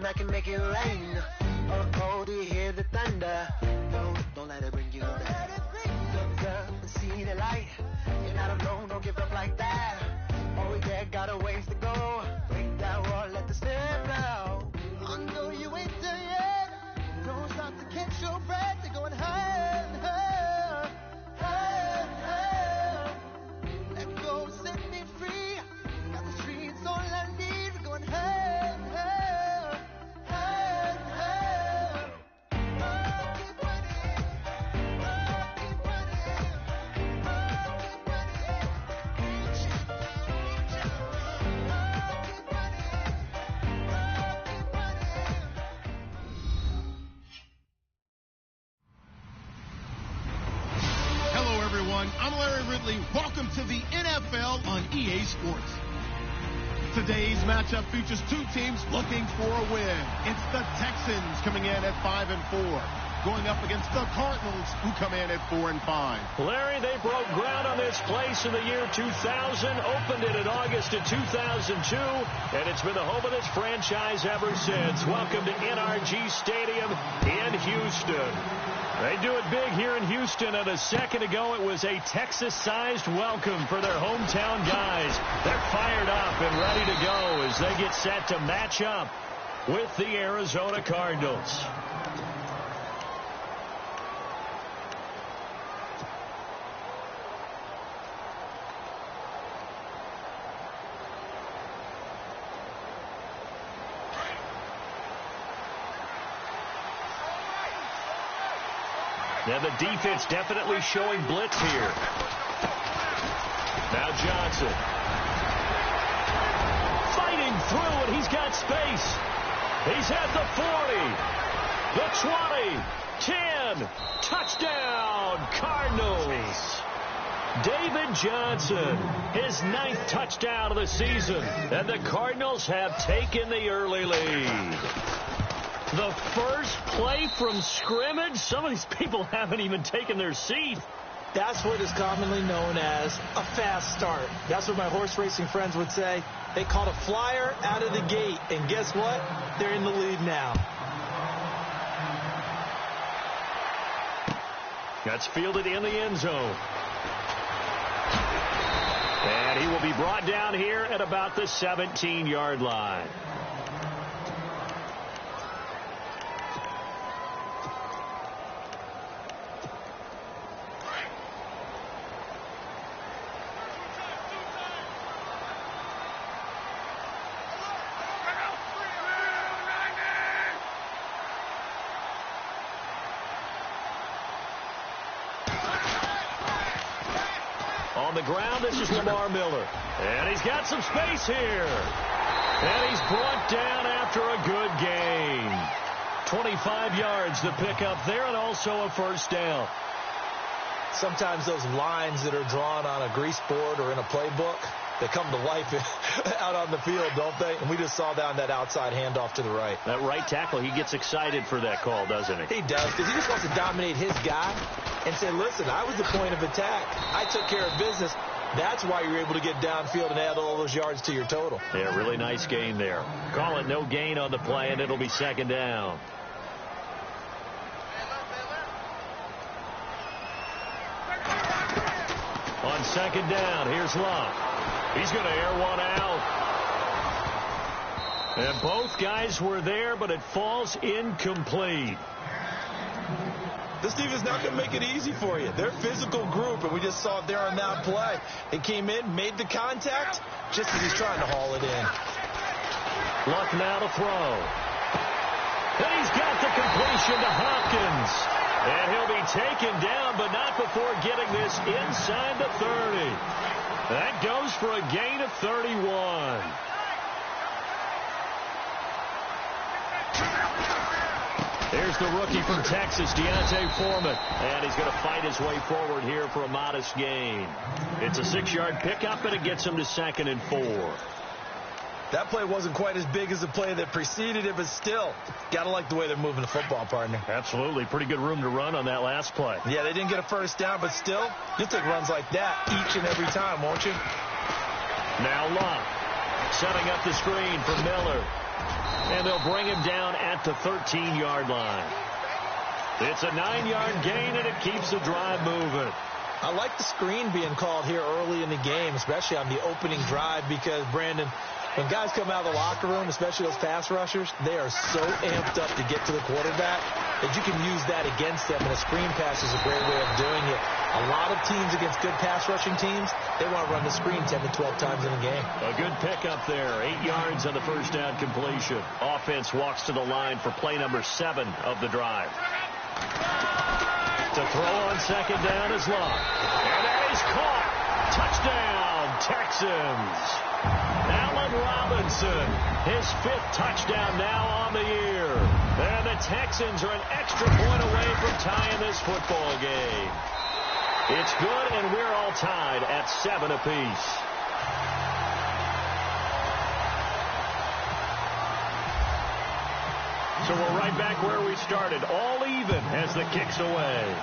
one that can make it rain. Oh, oh, do you hear the thunder? No, don't let it bring you down. Look up and see the light. You're not alone, don't give up like that. Oh yeah, got a ways to go. Break that wall, let the step out. I know you ain't there yet. Don't stop to catch your breath. You're going higher and higher, higher and higher. Let go, set me free. Got the streets all I need. We're going higher and higher, higher and higher. Oh, keep running. Oh, keep running. Oh, keep running. Reach out, reach out. Oh, keep running. Oh, keep running. Hello, everyone. I'm Larry Ridley. Welcome to the NFL on EA Sports. Today's matchup features two teams looking for a win. It's the Texans coming in at 5-4, going up against the Cardinals, who come in at 4-5. Larry, they broke ground on this place in the year 2000, opened it in August of 2002, and it's been the home of this franchise ever since. Welcome to NRG Stadium in Houston. They do it big here in Houston, and a second ago it was a Texas-sized welcome for their hometown guys. They're fired up and ready to go as they get set to match up with the Arizona Cardinals. And the defense definitely showing blitz here. Now Johnson. Fighting through, and he's got space. He's at the 40, the 20, 10. Touchdown, Cardinals. David Johnson, his 9th touchdown of the season. And the Cardinals have taken the early lead. The first play from scrimmage? Some of these people haven't even taken their seat. That's what is commonly known as a fast start. That's what my horse racing friends would say. They caught a flyer out of the gate, and guess what? They're in the lead now. That's fielded in the end zone. And he will be brought down here at about the 17-yard line. On the ground, this is Lamar Miller. And he's got some space here. And he's brought down after a good gain. 25 yards to pick up there, and also a first down. Sometimes those lines that are drawn on a grease board or in a playbook, they come to life out on the field, don't they? And we just saw down that outside handoff to the right. That right tackle, he gets excited for that call, doesn't he? He does, because he just wants to dominate his guy and say, listen, I was the point of attack. I took care of business. That's why you're able to get downfield and add all those yards to your total. Yeah, really nice gain there. Call it no gain on the play, and it'll be second down. On second down, here's Love. He's going to air one out. And both guys were there, but it falls incomplete. This defense is not going to make it easy for you. They're a physical group, and we just saw it there on that play. They came in, made the contact, just as he's trying to haul it in. Luck now to throw. And he's got the completion to Hopkins. And he'll be taken down, but not before getting this inside the 30. That goes for a gain of 31. Here's the rookie from Texas, Deontay Foreman. And he's going to fight his way forward here for a modest gain. It's a 6-yard pickup, and it gets him to 2nd and 4. That play wasn't quite as big as the play that preceded it, but still, got to like the way they're moving the football, partner. Absolutely. Pretty good room to run on that last play. Yeah, they didn't get a first down, but still, you'll take runs like that each and every time, won't you? Now Love setting up the screen for Miller. And they'll bring him down at the 13-yard line. It's a 9-yard gain, and it keeps the drive moving. I like the screen being called here early in the game, especially on the opening drive, because, Brandon, when guys come out of the locker room, especially those pass rushers, they are so amped up to get to the quarterback that you can use that against them, and a screen pass is a great way of doing it. A lot of teams against good pass rushing teams, they want to run the screen 10 to 12 times in a game. A good pickup there. 8 yards on the first down completion. Offense walks to the line for play number 7 of the drive. To throw on second down is Locke. And that is caught. Touchdown, Texans. Allen Robinson, his 5th touchdown now on the year. And the Texans are an extra point away from tying this football game. It's good, and we're all tied at 7 apiece. So we're right back where we started, all even as the kick's away.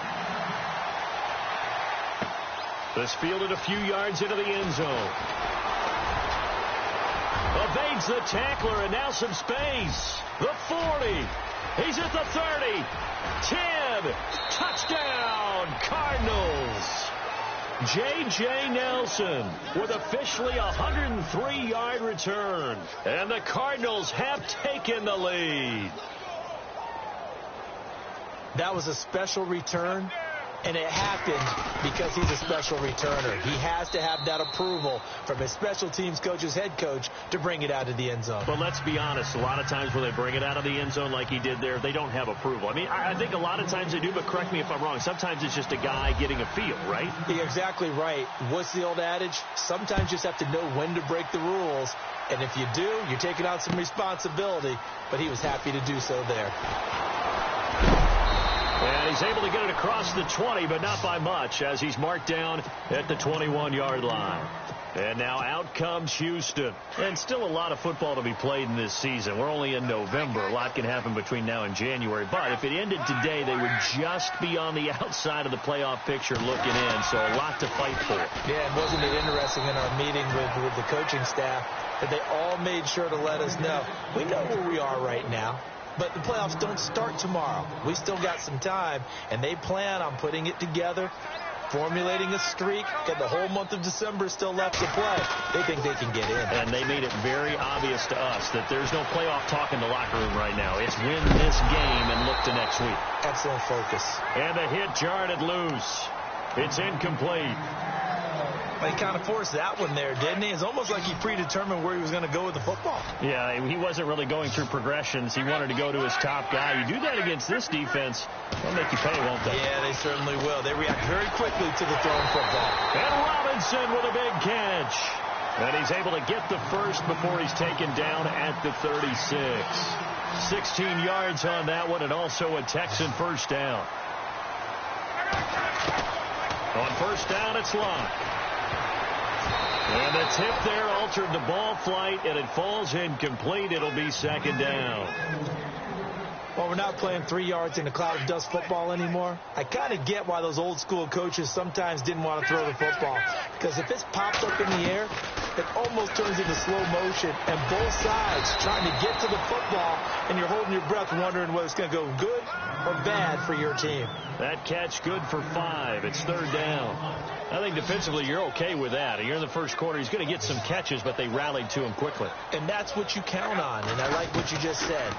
This fielded a few yards into the end zone. Evades the tackler, and now some space. The 40. He's at the 30. 10. Touchdown, Cardinals. J.J. Nelson with officially a 103-yard return. And the Cardinals have taken the lead. That was a special return, and it happened because he's a special returner. He has to have that approval from his special teams coach's head coach to bring it out of the end zone. But let's be honest, a lot of times when they bring it out of the end zone like he did there, they don't have approval. I mean, I think a lot of times they do, but correct me if I'm wrong. Sometimes it's just a guy getting a feel, right? You're exactly right. What's the old adage? Sometimes you just have to know when to break the rules. And if you do, you're taking on some responsibility. But he was happy to do so there. And he's able to get it across the 20, but not by much, as he's marked down at the 21-yard line. And now out comes Houston. And still a lot of football to be played in this season. We're only in November. A lot can happen between now and January. But if it ended today, they would just be on the outside of the playoff picture looking in. So a lot to fight for. Yeah, and wasn't it interesting in our meeting with the coaching staff that they all made sure to let us know, we know where we are right now. But the playoffs don't start tomorrow. We still got some time, and they plan on putting it together, formulating a streak, and the whole month of December still left to play. They think they can get in. And they made it very obvious to us that there's no playoff talk in the locker room right now. It's win this game and look to next week. Excellent focus. And the hit jarred loose. It's incomplete. He kind of forced that one there, didn't he? It's almost like he predetermined where he was going to go with the football. Yeah, he wasn't really going through progressions. He wanted to go to his top guy. You do that against this defense, they'll make you pay, won't they? Yeah, they certainly will. They react very quickly to the thrown football. And Robinson with a big catch. And he's able to get the first before he's taken down at the 36. 16 yards on that one, and also a Texan first down. On first down, it's Locke. And the tip there altered the ball flight, and it falls incomplete. It'll be second down. Well, we're not playing 3 yards in a cloud of dust football anymore. I kind of get why those old school coaches sometimes didn't want to throw the football. Because if it's popped up in the air, it almost turns into slow motion. And both sides trying to get to the football, and you're holding your breath wondering whether it's going to go good or bad for your team. That catch good for 5. It's third down. I think defensively you're okay with that. You're in the first quarter. He's going to get some catches, but they rallied to him quickly. And that's what you count on, and I like what you just said.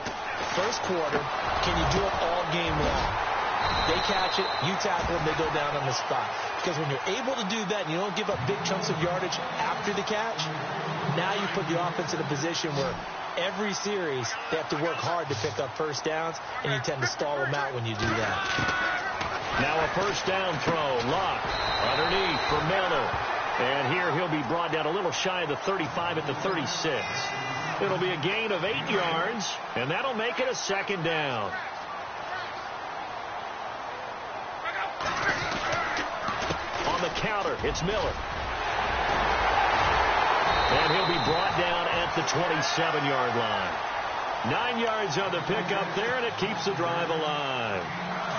First quarter, can you do it all game long? They catch it, you tackle them, they go down on the spot. Because when you're able to do that and you don't give up big chunks of yardage after the catch, now you put the offense in a position where every series they have to work hard to pick up first downs, and you tend to stall them out when you do that. Now a first down throw. Locke underneath for Miller. And here he'll be brought down a little shy of the 35 at the 36. It'll be a gain of 8 yards, and that'll make it a second down. On the counter, it's Miller. And he'll be brought down at the 27-yard line. 9 yards on the pickup there, and it keeps the drive alive.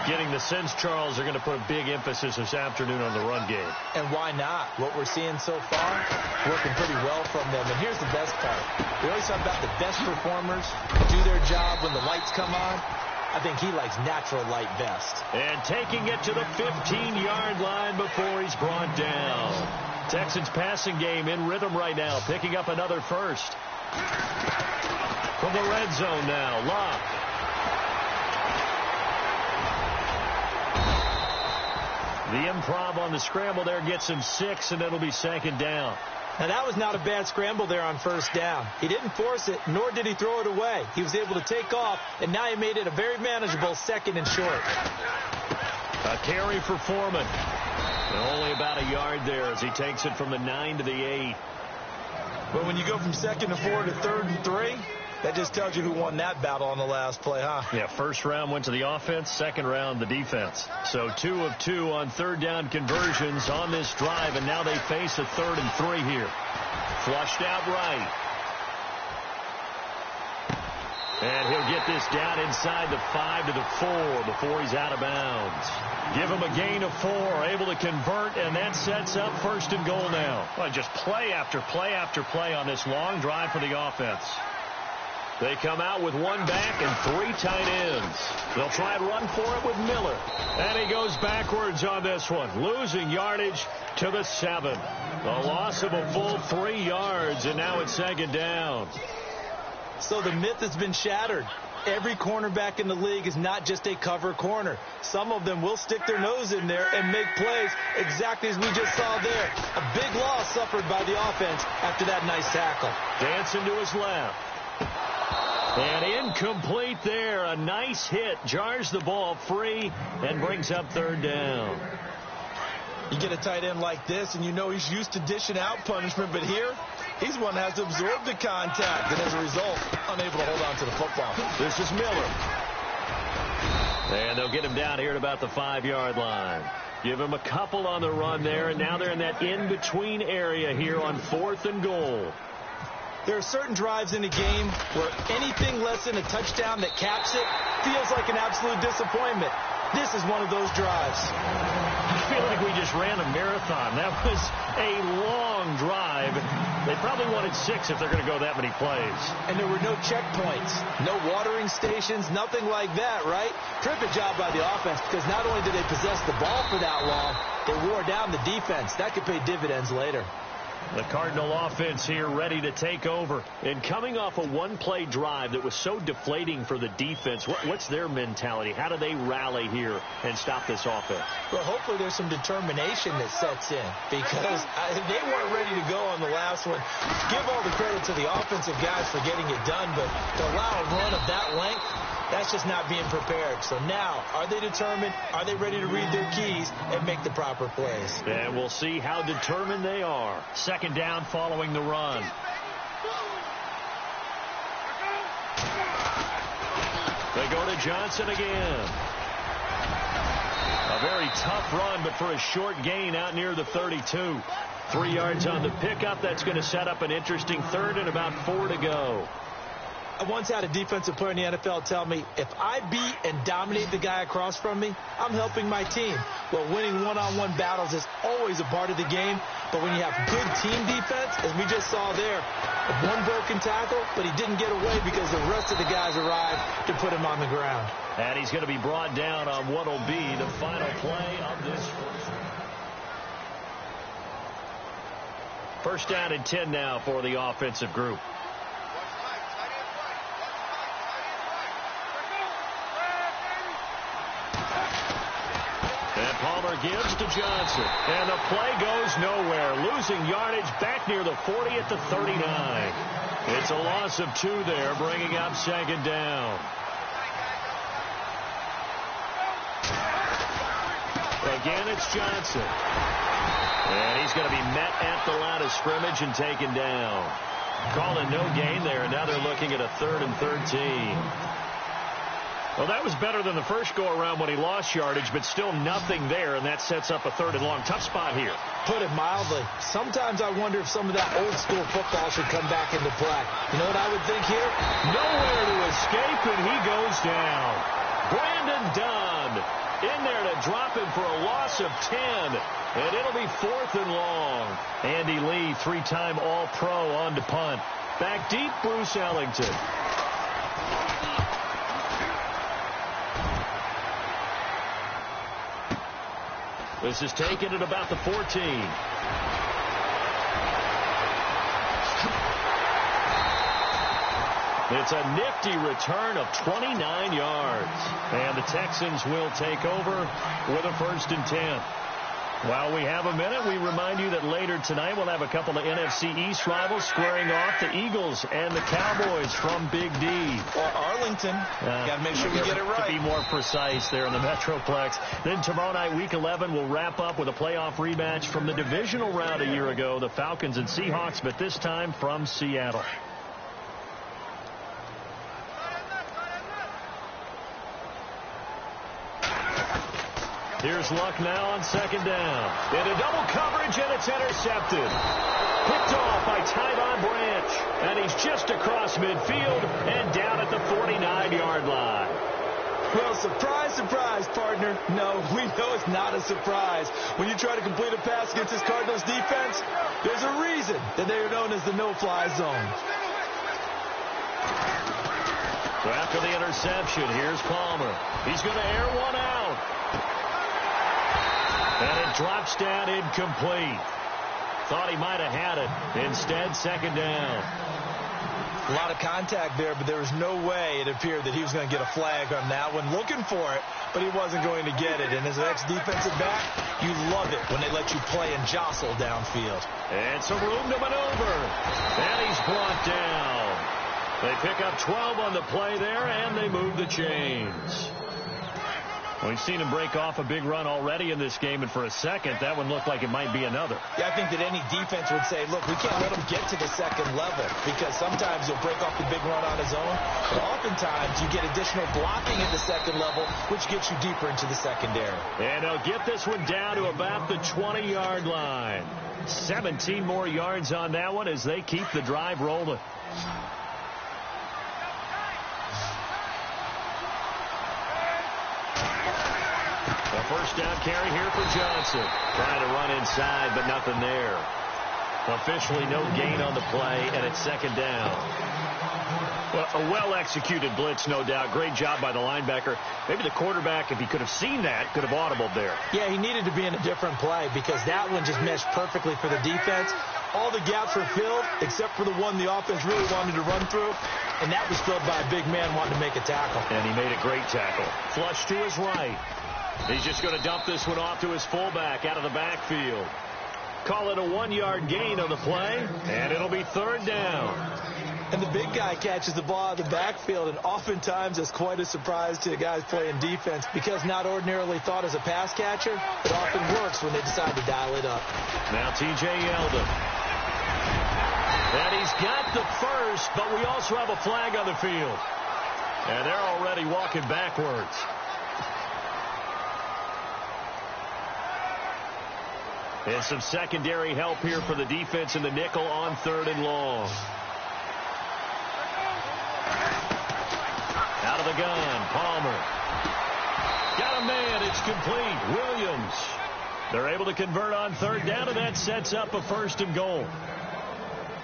Getting the sense, Charles, they're going to put a big emphasis this afternoon on the run game. And why not? What we're seeing so far, working pretty well from them. And here's the best part. We always talk about the best performers do their job when the lights come on. I think he likes natural light best. And taking it to the 15-yard line before he's brought down. Texans passing game in rhythm right now, picking up another first. From the red zone now, Locke. The improv on the scramble there gets him 6, and it'll be second down. Now, that was not a bad scramble there on first down. He didn't force it, nor did he throw it away. He was able to take off, and now he made it a very manageable 2nd and short. A carry for Foreman. And only about a yard there as he takes it from the 9 to the 8. But when you go from 2nd to 4 to 3rd and 3, that just tells you who won that battle on the last play, huh? Yeah, first round went to the offense, second round the defense. So 2 of 2 on third down conversions on this drive, and now they face a 3rd and 3 here. Flushed out right. And he'll get this down inside the 5 to the 4 before he's out of bounds. Give him a gain of 4, able to convert, and that sets up 1st and goal now. Well, just play after play after play on this long drive for the offense. They come out with 1 back and 3 tight ends. They'll try and run for it with Miller. And he goes backwards on this one, losing yardage to the 7. A loss of a full 3 yards, and now it's 2nd down. So the myth has been shattered. Every cornerback in the league is not just a cover corner. Some of them will stick their nose in there and make plays exactly as we just saw there. A big loss suffered by the offense after that nice tackle. Dancing to his left. And incomplete there. A nice hit. Jars the ball free and brings up 3rd down. You get a tight end like this, and you know he's used to dishing out punishment, but here, he's one that has absorbed the contact, and as a result, unable to hold on to the football. This is Miller. And they'll get him down here at about the 5-yard line. Give him a couple on the run there, and now they're in that in-between area here on 4th and goal. There are certain drives in a game where anything less than a touchdown that caps it feels like an absolute disappointment. This is one of those drives. I feel like we just ran a marathon. That was a long drive. They probably wanted 6 if they're going to go that many plays. And there were no checkpoints, no watering stations, nothing like that, right? Terrific job by the offense, because not only did they possess the ball for that long, they wore down the defense. That could pay dividends later. The Cardinal offense here ready to take over. And coming off a 1-play drive that was so deflating for the defense, what's their mentality? How do they rally here and stop this offense? Well, hopefully there's some determination that sets in, because they weren't ready to go on the last one. Give all the credit to the offensive guys for getting it done, but to allow a run of that length, that's just not being prepared. So now, are they determined? Are they ready to read their keys and make the proper plays? And we'll see how determined they are. 2nd down following the run. They go to Johnson again. A very tough run, but for a short gain out near the 32. 3 yards on the pickup. That's going to set up an interesting 3rd and about 4 to go. I once had a defensive player in the NFL tell me, if I beat and dominate the guy across from me, I'm helping my team. Well, winning one-on-one battles is always a part of the game, but when you have good team defense, as we just saw there, one broken tackle, but he didn't get away because the rest of the guys arrived to put him on the ground. And he's going to be brought down on what will be the final play of this first down and 10 now for the offensive group. And Palmer gives to Johnson. And the play goes nowhere. Losing yardage back near the 40 at the 39. It's a loss of 2 there, bringing up 2nd down. Again, it's Johnson. And he's going to be met at the line of scrimmage and taken down. Calling no gain there, and now they're looking at a 3rd and 13. Well, that was better than the first go-around when he lost yardage, but still nothing there, and that sets up a 3rd and long. Tough spot here. Put it mildly, sometimes I wonder if some of that old school football should come back into play. You know what I would think here? Nowhere to escape, and he goes down. Brandon Dunn in there to drop him for a loss of 10, and it'll be 4th and long. Andy Lee, 3-time All-Pro on to punt. Back deep, Bruce Ellington. This is taken at about the 14. It's a nifty return of 29 yards. And the Texans will take over with a 1st and 10. While we have a minute, we remind you that later tonight we'll have a couple of NFC East rivals squaring off, the Eagles and the Cowboys from Big D. Or Arlington. Got to make sure we get it right. To be more precise there in the Metroplex. Then tomorrow night, Week 11, we'll wrap up with a playoff rematch from the divisional round a year ago, the Falcons and Seahawks, but this time from Seattle. Here's Luck now on 2nd down. Into double coverage, and it's intercepted. Picked off by Tyvon Branch. And he's just across midfield and down at the 49-yard line. Well, surprise, surprise, partner. No, we know it's not a surprise. When you try to complete a pass against this Cardinals defense, there's a reason that they are known as the no-fly zone. So after the interception, here's Palmer. He's going to air one out. And it drops down incomplete. Thought he might have had it. Instead, 2nd down. A lot of contact there, but there was no way it appeared that he was going to get a flag on that one. Looking for it, but he wasn't going to get it. And as an ex-defensive back, you love it when they let you play and jostle downfield. And some room to maneuver. And he's brought down. They pick up 12 on the play there, and they move the chains. We've seen him break off a big run already in this game, and for a second, that one looked like it might be another. Yeah, I think that any defense would say, look, we can't let him get to the 2nd level, because sometimes he'll break off the big run on his own, but oftentimes you get additional blocking at the 2nd level, which gets you deeper into the secondary. And they'll get this one down to about the 20-yard line. 17 more yards on that one as they keep the drive rolling. A 1st down carry here for Johnson. Trying to run inside, but nothing there. Officially no gain on the play, and it's 2nd down. Well, a well-executed blitz, no doubt. Great job by the linebacker. Maybe the quarterback, if he could have seen that, could have audibled there. Yeah, he needed to be in a different play because that one just meshed perfectly for the defense. All the gaps were filled except for the one the offense really wanted to run through, and that was filled by a big man wanting to make a tackle. And he made a great tackle. Flush to his right. He's just going to dump this one off to his fullback out of the backfield. Call it a 1-yard gain on the play, and it'll be 3rd down. And the big guy catches the ball out of the backfield, and oftentimes it's quite a surprise to guys playing defense because not ordinarily thought as a pass catcher, it often works when they decide to dial it up. Now T.J. Yeldon. And he's got the 1st, but we also have a flag on the field. And they're already walking backwards. And some secondary help here for the defense in the nickel on 3rd and long. Out of the gun, Palmer. Got a man, it's complete. Williams. They're able to convert on 3rd down, and that sets up a 1st and goal.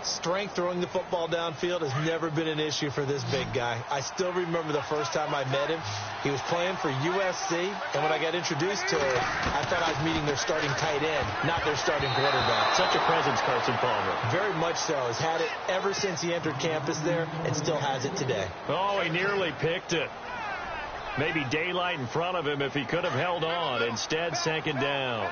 Strength throwing the football downfield has never been an issue for this big guy. I still remember the first time I met him. He was playing for USC, and when I got introduced to him, I thought I was meeting their starting tight end, not their starting quarterback. Such a presence, Carson Palmer. Very much so. Has had it ever since he entered campus there, and still has it today. Oh, he nearly picked it. Maybe daylight in front of him if he could have held on. Instead, 2nd down.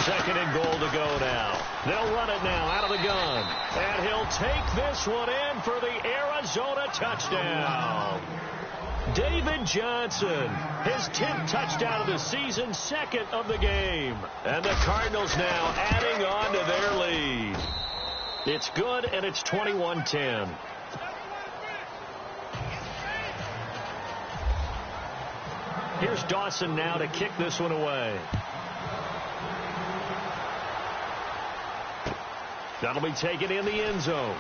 Second and goal to go now. They'll run it now out of the gun. And he'll take this one in for the Arizona touchdown. David Johnson, his 10th touchdown of the season, 2nd of the game. And the Cardinals now adding on to their lead. It's good, and it's 21-10. Here's Dawson now to kick this one away. That'll be taken in the end zone.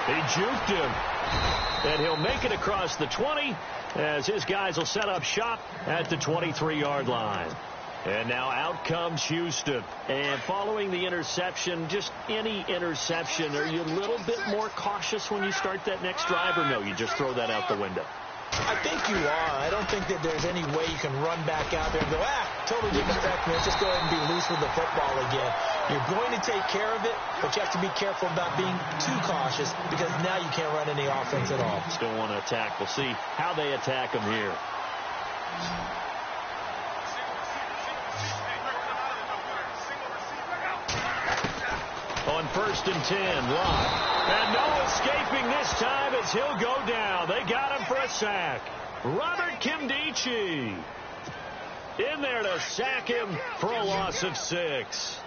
He juked him. And he'll make it across the 20 as his guys will set up shop at the 23-yard line. And now out comes Houston. And following the interception, just any interception, are you a little bit more cautious when you start that next drive, or no, you just throw that out the window? I think you are. I don't think that there's any way you can run back out there and go, totally didn't affect me. Let's just go ahead and be loose with the football again. You're going to take care of it, but you have to be careful about being too cautious because now you can't run any offense at all. Still want to attack. We'll see how they attack them here. On 1st and 10, Locke. And no escaping this time as he'll go down. They got him for a sack. Robert Kimdichie in there to sack him for a loss of 6.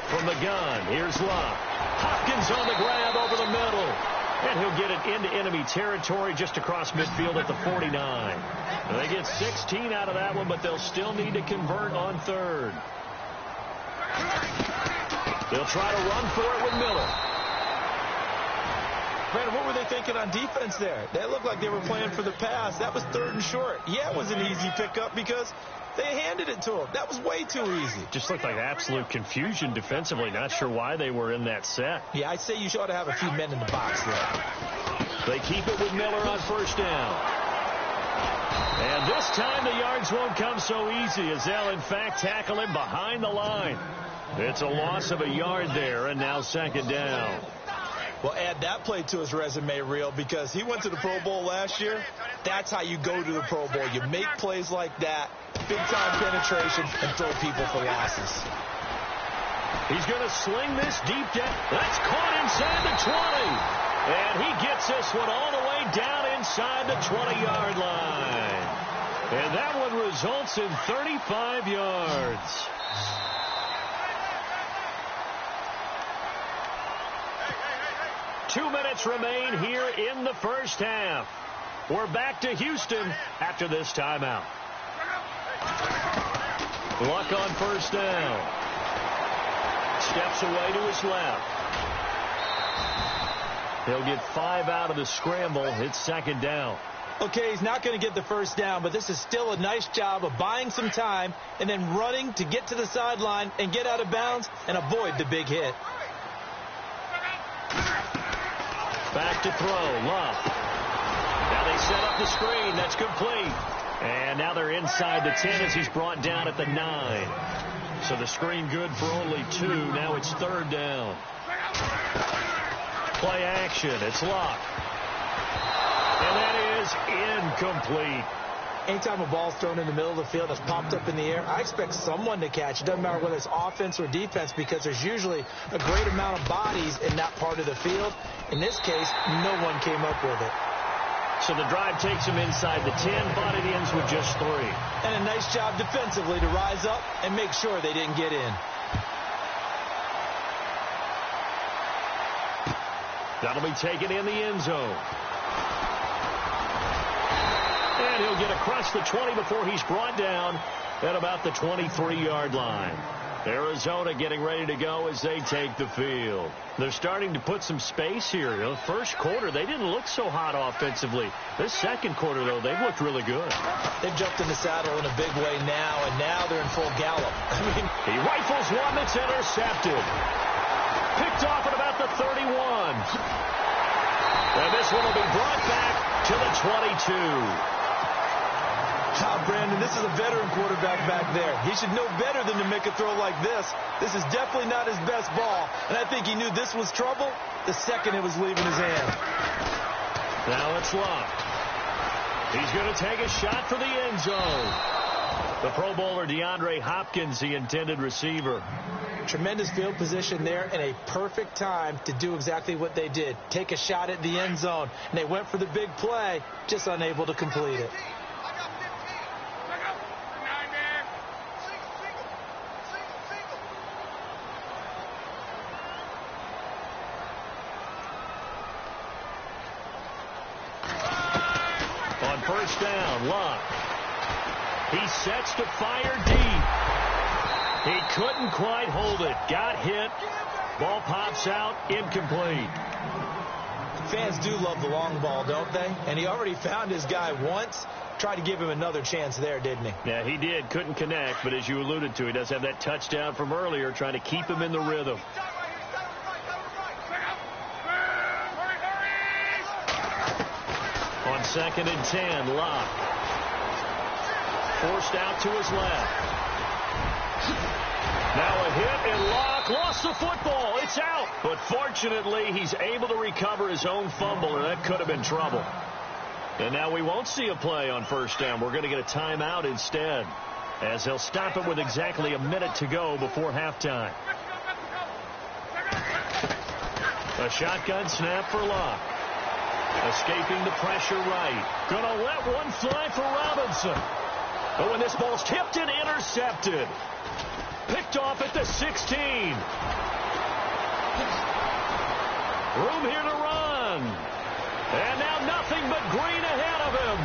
From the gun, here's Locke. Hopkins on the grab over the middle. And he'll get it into enemy territory just across midfield at the 49. And they get 16 out of that one, but they'll still need to convert on 3rd. They'll try to run for it with Miller. Brandon, what were they thinking on defense there? They looked like they were playing for the pass. That was 3rd and short. Yeah, it was an easy pickup because they handed it to him. That was way too easy. Just looked like absolute confusion defensively. Not sure why they were in that set. Yeah, I'd say you ought to have a few men in the box there. They keep it with Miller on 1st down. And this time the yards won't come so easy as they'll, in fact, tackle him behind the line. It's a loss of a yard there, and now 2nd down. Well, add that play to his resume reel because he went to the Pro Bowl last year. That's how you go to the Pro Bowl. You make plays like that, big-time penetration, and throw people for losses. He's going to sling this deep down. That's caught inside the 20. And he gets this one all the way down inside the 20-yard line. And that one results in 35 yards. Two minutes remain here in the first half. We're back to Houston after this timeout. Luck on 1st down. Steps away to his left. He'll get 5 out of the scramble. It's 2nd down. Okay, he's not going to get the 1st down, but this is still a nice job of buying some time and then running to get to the sideline and get out of bounds and avoid the big hit. Back to throw, Love. Now they set up the screen. That's complete. And now they're inside the 10 as he's brought down at the 9. So the screen good for only 2. Now it's 3rd down. Play action. It's Locke. And that is incomplete. Anytime a ball's thrown in the middle of the field that's popped up in the air, I expect someone to catch. It doesn't matter whether it's offense or defense because there's usually a great amount of bodies in that part of the field. In this case, no one came up with it. So the drive takes him inside the 10, but it ends with just 3. And a nice job defensively to rise up and make sure they didn't get in. That'll be taken in the end zone. And he'll get across the 20 before he's brought down at about the 23-yard line. Arizona getting ready to go as they take the field. They're starting to put some space here. You know, first quarter, they didn't look so hot offensively. This second quarter, though, they've looked really good. They've jumped in the saddle in a big way now, and now they're in full gallop. I mean, he rifles one that's intercepted. Picked off at about the 31. And this one will be brought back to the 22. Brandon, this is a veteran quarterback back there. He should know better than to make a throw like this. This is definitely not his best ball, and I think he knew this was trouble the second it was leaving his hand. Now it's Locke. He's going to take a shot for the end zone. The Pro Bowler DeAndre Hopkins, the intended receiver. Tremendous field position there and a perfect time to do exactly what they did. Take a shot at the end zone. And they went for the big play, just unable to complete it. first down. Luck. He sets to fire deep. He couldn't quite hold it. Got hit. Ball pops out. Incomplete. Fans do love the long ball, don't they? And he already found his guy once. Tried to give him another chance there, didn't he? Yeah, he did. Couldn't connect, but as you alluded to, he does have that touchdown from earlier, trying to keep him in the rhythm. On 2nd and 10, Locke. Forced out to his left. Now a hit, and Locke lost the football. It's out. But fortunately, he's able to recover his own fumble, or that could have been trouble. And now we won't see a play on first down. We're going to get a timeout instead, as they'll stop it with exactly a minute to go before halftime. A shotgun snap for Locke. Escaping the pressure right. Gonna let one fly for Robinson. Oh, and this ball's tipped and intercepted. Picked off at the 16. Room here to run. And now nothing but green ahead of him.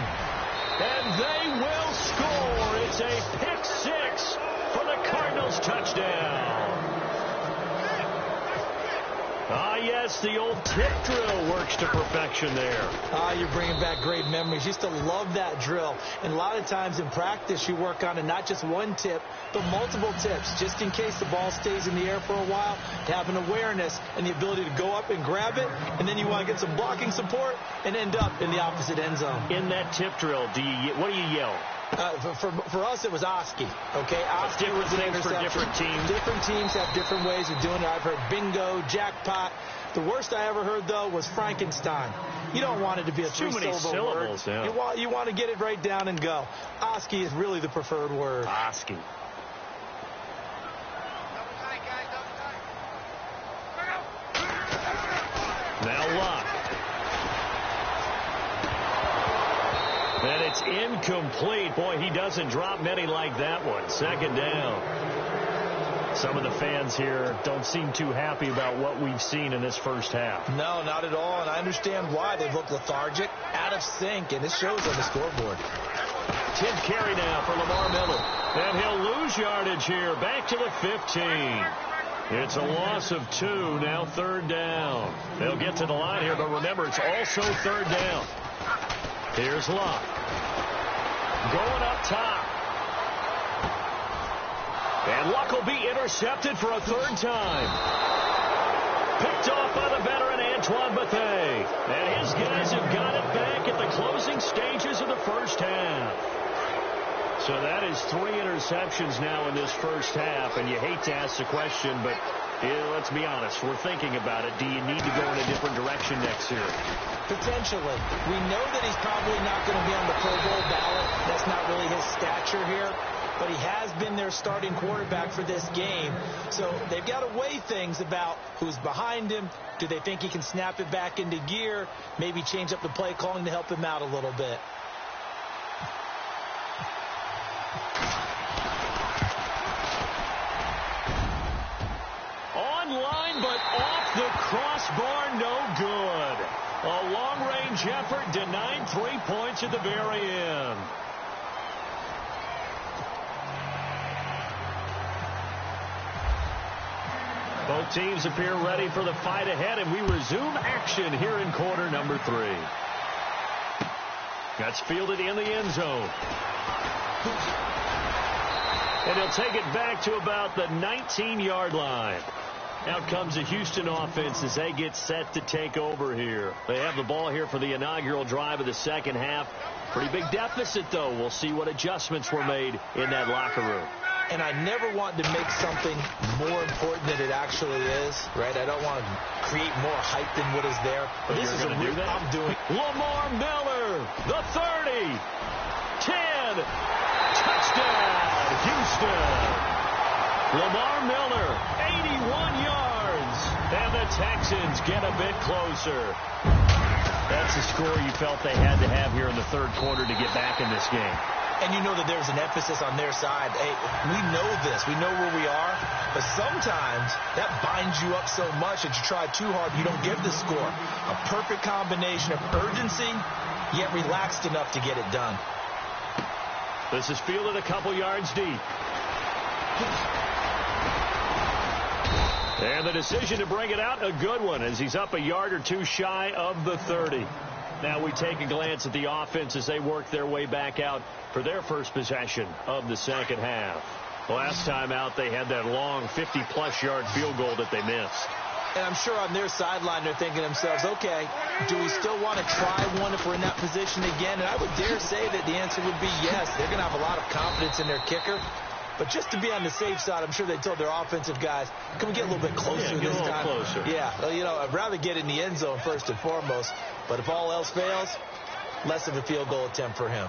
And they will score. It's a pick six for the Cardinals touchdown. Ah, yes, the old tip drill works to perfection there. Ah, you're bringing back great memories. Used to love that drill. And a lot of times in practice, you work on it, not just one tip, but multiple tips, just in case the ball stays in the air for a while, to have an awareness and the ability to go up and grab it, and then you want to get some blocking support and end up in the opposite end zone. In that tip drill, what do you yell? For us, it was Oski. Okay, Oski was an interception. For different teams. Different teams have different ways of doing it. I've heard bingo, jackpot. The worst I ever heard, though, was Frankenstein. You don't want it to be a three-syllable word. Yeah. You want to get it right down and go. Oski is really the preferred word. Oski. Now Locke. And it's incomplete. Boy, he doesn't drop many like that one. 2nd down. Some of the fans here don't seem too happy about what we've seen in this first half. No, not at all, and I understand why. They've looked lethargic, out of sync, and it shows on the scoreboard. 10th carry now for Lamar Miller. And he'll lose yardage here. Back to the 15. It's a loss of 2. Now 3rd down. They'll get to the line here, but remember, it's also 3rd down. Here's Locke. Going up top. And Luck will be intercepted for a 3rd time. Picked off by the veteran Antoine Bethea. And his guys have got it back at the closing stages of the first half. So that is 3 interceptions now in this first half. And you hate to ask the question, but let's be honest. We're thinking about it. Do you need to go in a different direction next year? Potentially. We know that he's probably not going to be on the Pro Bowl ballot. That's not really his stature here. But he has been their starting quarterback for this game. So they've got to weigh things about who's behind him. Do they think he can snap it back into gear? Maybe change up the play calling to help him out a little bit. Online, but off the crossbar, no good. A long-range effort denied 3 points at the very end. Both teams appear ready for the fight ahead, and we resume action here in quarter number 3. That's fielded in the end zone. And he'll take it back to about the 19-yard line. Out comes the Houston offense as they get set to take over here. They have the ball here for the inaugural drive of the second half. Pretty big deficit, though. We'll see what adjustments were made in that locker room. And I never want to make something more important than it actually is, right? I don't want to create more hype than what is there. But this is a real I'm doing. Lamar Miller, the 30, 10, touchdown, Houston. Lamar Miller, 81 yards, and the Texans get a bit closer. That's the score you felt they had to have here in the third quarter to get back in this game. and you know that there's an emphasis on their side. Hey, we know this. We know where we are. But sometimes that binds you up so much that you try too hard, you don't get the score. A perfect combination of urgency, yet relaxed enough to get it done. This is fielded a couple yards deep. And the decision to bring it out, a good one, as he's up a yard or two shy of the 30. Now we take a glance at the offense as they work their way back out for their first possession of the second half. Last time out, they had that long 50-plus yard field goal that they missed. And I'm sure on their sideline they're thinking to themselves, okay, do we still want to try one if we're in that position again? And I would dare say that the answer would be yes. They're going to have a lot of confidence in their kicker. But just to be on the safe side, I'm sure they told their offensive guys, can we get a little bit closer this time? Closer. Yeah, well, you know, I'd rather get in the end zone first and foremost. But if all else fails, less of a field goal attempt for him.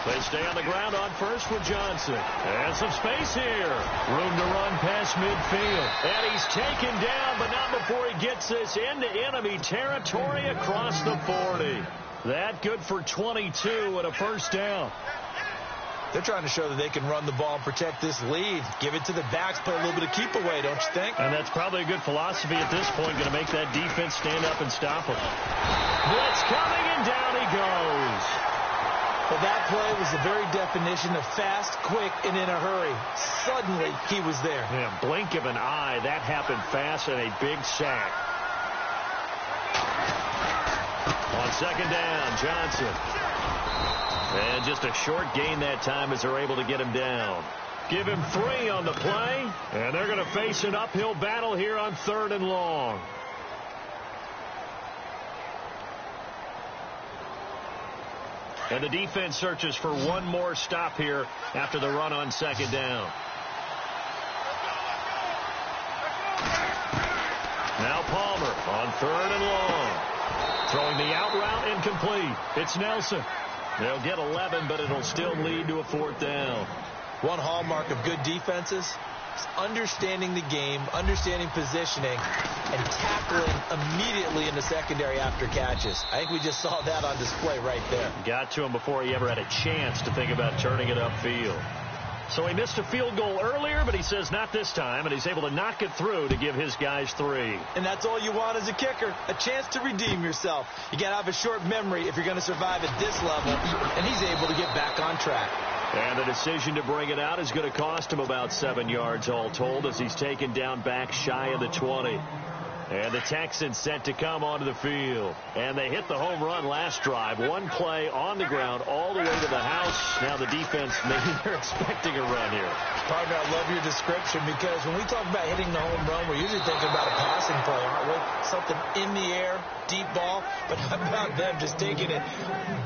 They stay on the ground on first with Johnson. And some space here. Room to run past midfield. And he's taken down, but not before he gets this into enemy territory across the 40. That good for 22 and a first down. They're trying to show that they can run the ball and protect this lead. Give it to the backs, play a little bit of keep away, don't you think? And that's probably a good philosophy at this point, going to make that defense stand up and stop him. Blitz coming, and down he goes. Well, that play was the very definition of fast, quick, and in a hurry. Suddenly, he was there. Yeah, blink of an eye. That happened fast and a big sack. On second down, Johnson. And just a short gain that time as they're able to get him down. Give him 3 on the play, and they're going to face an uphill battle here on 3rd and long. And the defense searches for one more stop here after the run on second down. Now Palmer on 3rd and long. Throwing the out route incomplete. It's Nelson. They'll get 11, but it'll still lead to a 4th down. One hallmark of good defenses is understanding the game, understanding positioning, and tackling immediately in the secondary after catches. I think we just saw that on display right there. Got to him before he ever had a chance to think about turning it upfield. So he missed a field goal earlier, but he says not this time, and he's able to knock it through to give his guys 3. And that's all you want as a kicker, a chance to redeem yourself. You got to have a short memory if you're going to survive at this level, and he's able to get back on track. And the decision to bring it out is going to cost him about 7 yards all told as he's taken down back shy of the 20. And the Texans set to come onto the field. And they hit the home run last drive. One play on the ground all the way to the house. Now the defense, maybe they're expecting a run here. Partner, I love your description because when we talk about hitting the home run, we're usually thinking about a passing play, aren't we? Something in the air, deep ball. But how about them just taking it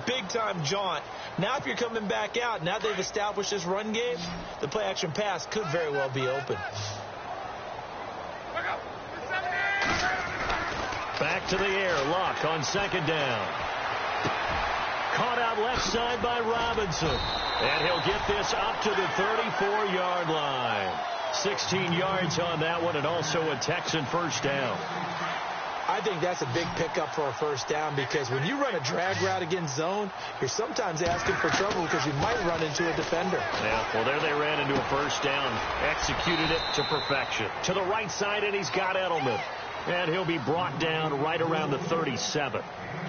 big-time jaunt? Now if you're coming back out, now they've established this run game, the play-action pass could very well be open. Back to the air. Luck on second down. Caught out left side by Robinson. And he'll get this up to the 34-yard line. 16 yards on that one, and also a Texan first down. I think that's a big pickup for a first down because when you run a drag route against zone, you're sometimes asking for trouble because you might run into a defender. Yeah, well, there they ran into a first down. Executed it to perfection. To the right side, and he's got Edelman. And he'll be brought down right around the 37.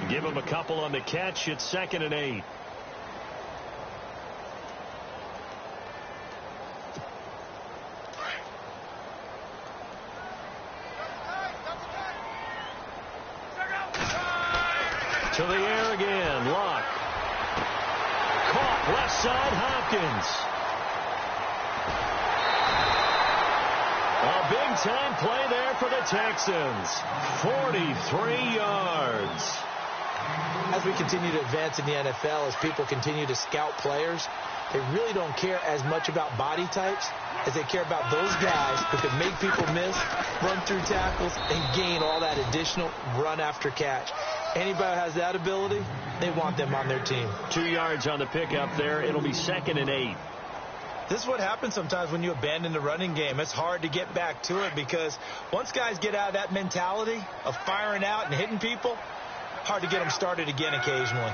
Give him a couple on the catch. It's 2nd and 8. To the air again. Luck. Caught left side. Hopkins. A big-time play there for the Texans. 43 yards. As we continue to advance in the NFL, as people continue to scout players, they really don't care as much about body types as they care about those guys who can make people miss, run through tackles, and gain all that additional run after catch. Anybody who has that ability, they want them on their team. 2 yards on the pickup there. It'll be 2nd and 8. This is what happens sometimes when you abandon the running game. It's hard to get back to it because once guys get out of that mentality of firing out and hitting people, hard to get them started again occasionally.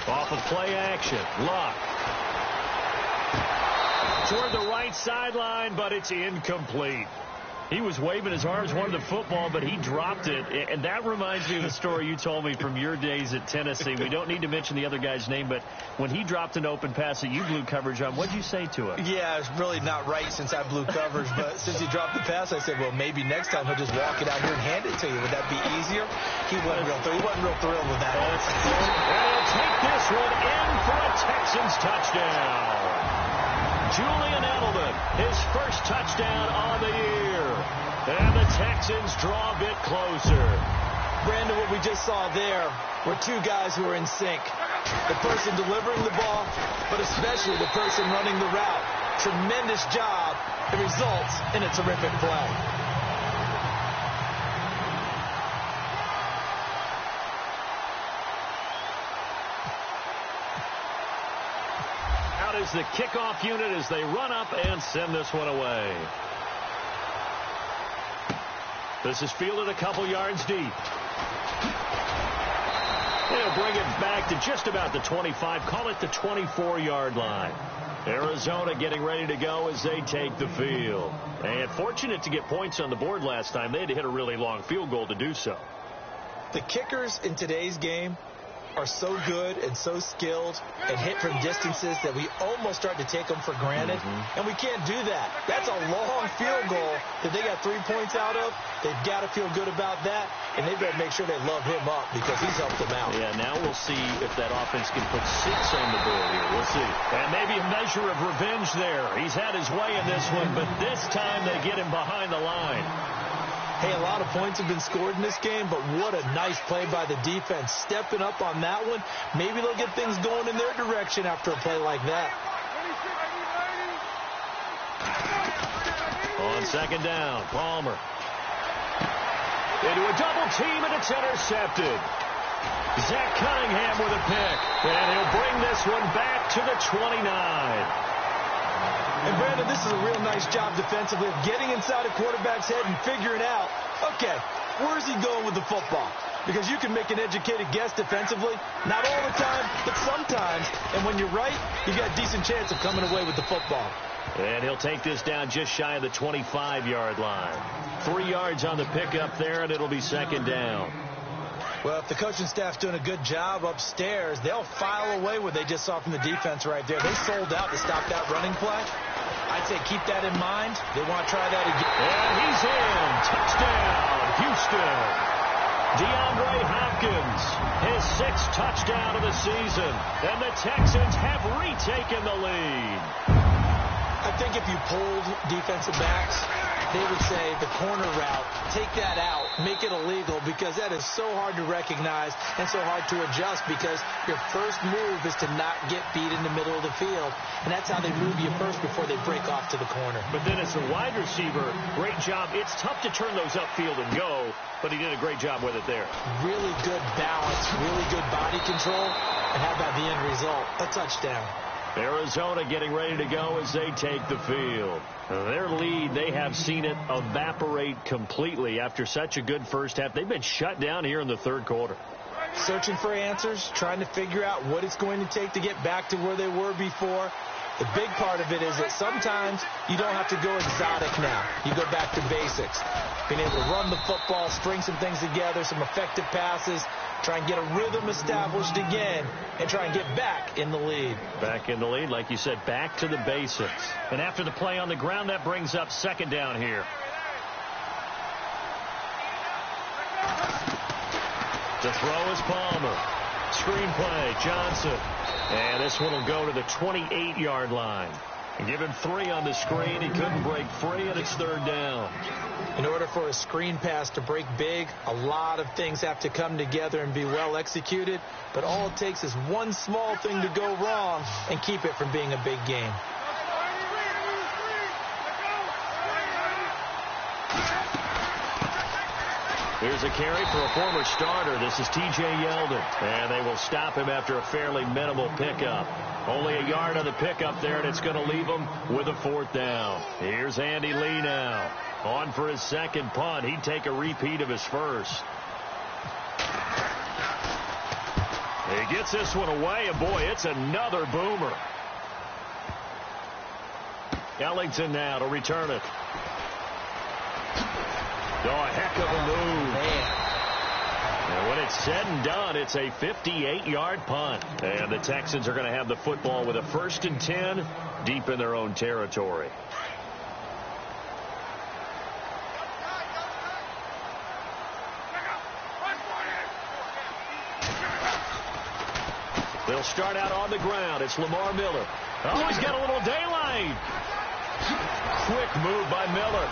Off of play action. Luck. Toward the right sideline, but it's incomplete. He was waving his arms, wanted the football, but he dropped it. And that reminds me of the story you told me from your days at Tennessee. We don't need to mention the other guy's name, but when he dropped an open pass that you blew coverage on, what did you say to him? Yeah, it's really not right since I blew coverage, but since he dropped the pass, I said, well, maybe next time he'll just walk it out here and hand it to you. Would that be easier? He wasn't real thrilled with that. And he'll take this one in for a Texans touchdown. Julian Edelman, his first touchdown on the year. And the Texans draw a bit closer. Brandon, what we just saw there were two guys who were in sync. The person delivering the ball, but especially the person running the route. Tremendous job. It results in a terrific play. Is the kickoff unit as they run up and send this one away. This is fielded a couple yards deep. They'll bring it back to just about the 25, call it the 24-yard line. Arizona getting ready to go as they take the field. And fortunate to get points on the board last time. They had to hit a really long field goal to do so. The kickers in today's game are so good and so skilled and hit from distances that we almost start to take them for granted. And we can't do that. That's a long field goal that they got 3 points out of. They've got to feel good about that, and they better make sure they love him up because he's helped them out. Yeah, now we'll see if that offense can put 6 on the board here. We'll see. And maybe a measure of revenge there. He's had his way in this one, but this time they get him behind the line. Hey, a lot of points have been scored in this game, but what a nice play by the defense. Stepping up on that one, maybe they'll get things going in their direction after a play like that. On second down, Palmer. Into a double team, and it's intercepted. Zach Cunningham with a pick, and he'll bring this one back to the 29. And, Brandon, this is a real nice job defensively of getting inside a quarterback's head and figuring out, okay, where's he going with the football? Because you can make an educated guess defensively, not all the time, but sometimes. And when you're right, you got a decent chance of coming away with the football. And he'll take this down just shy of the 25-yard line. 3 yards on the pickup there, and it'll be second down. Well, if the coaching staff's doing a good job upstairs, they'll file away what they just saw from the defense right there. They sold out to stop that running play. I'd say keep that in mind. They want to try that again. And he's in. Touchdown, Houston. DeAndre Hopkins, his 6th touchdown of the season. And the Texans have retaken the lead. I think if you pulled defensive backs, they would say the corner route, take that out, make it illegal, because that is so hard to recognize and so hard to adjust, because your first move is to not get beat in the middle of the field, and that's how they move you first before they break off to the corner. But then as a wide receiver, great job. It's tough to turn those upfield and go, but he did a great job with it there. Really good balance, really good body control, and how about the end result? A touchdown. Arizona getting ready to go as they take the field. Their lead, they have seen it evaporate completely after such a good first half. They've been shut down here in the third quarter. Searching for answers, trying to figure out what it's going to take to get back to where they were before. The big part of it is that sometimes you don't have to go exotic now. You go back to basics. Being able to run the football, string some things together, some effective passes, try and get a rhythm established again, and try and get back in the lead. Back in the lead, like you said, back to the basics. And after the play on the ground, that brings up second down here. To throw is Palmer. Screenplay, Johnson. And this one will go to the 28-yard line. Give him 3 on the screen. He couldn't break free, and it's third down. In order for a screen pass to break big, a lot of things have to come together and be well executed. But all it takes is one small thing to go wrong and keep it from being a big game. Here's a carry for a former starter. This is T.J. Yeldon. And they will stop him after a fairly minimal pickup. Only a yard on the pickup there, and it's going to leave him with a 4th down. Here's Andy Lee now. On for his second punt. He'd take a repeat of his first. He gets this one away, and boy, it's another boomer. Ellington now to return it. Oh, a heck of a move. Man. And when it's said and done, it's a 58-yard punt. And the Texans are going to have the football with a 1st and 10 deep in their own territory. They'll start out on the ground. It's Lamar Miller. Oh, he's got a little daylight. Quick move by Miller.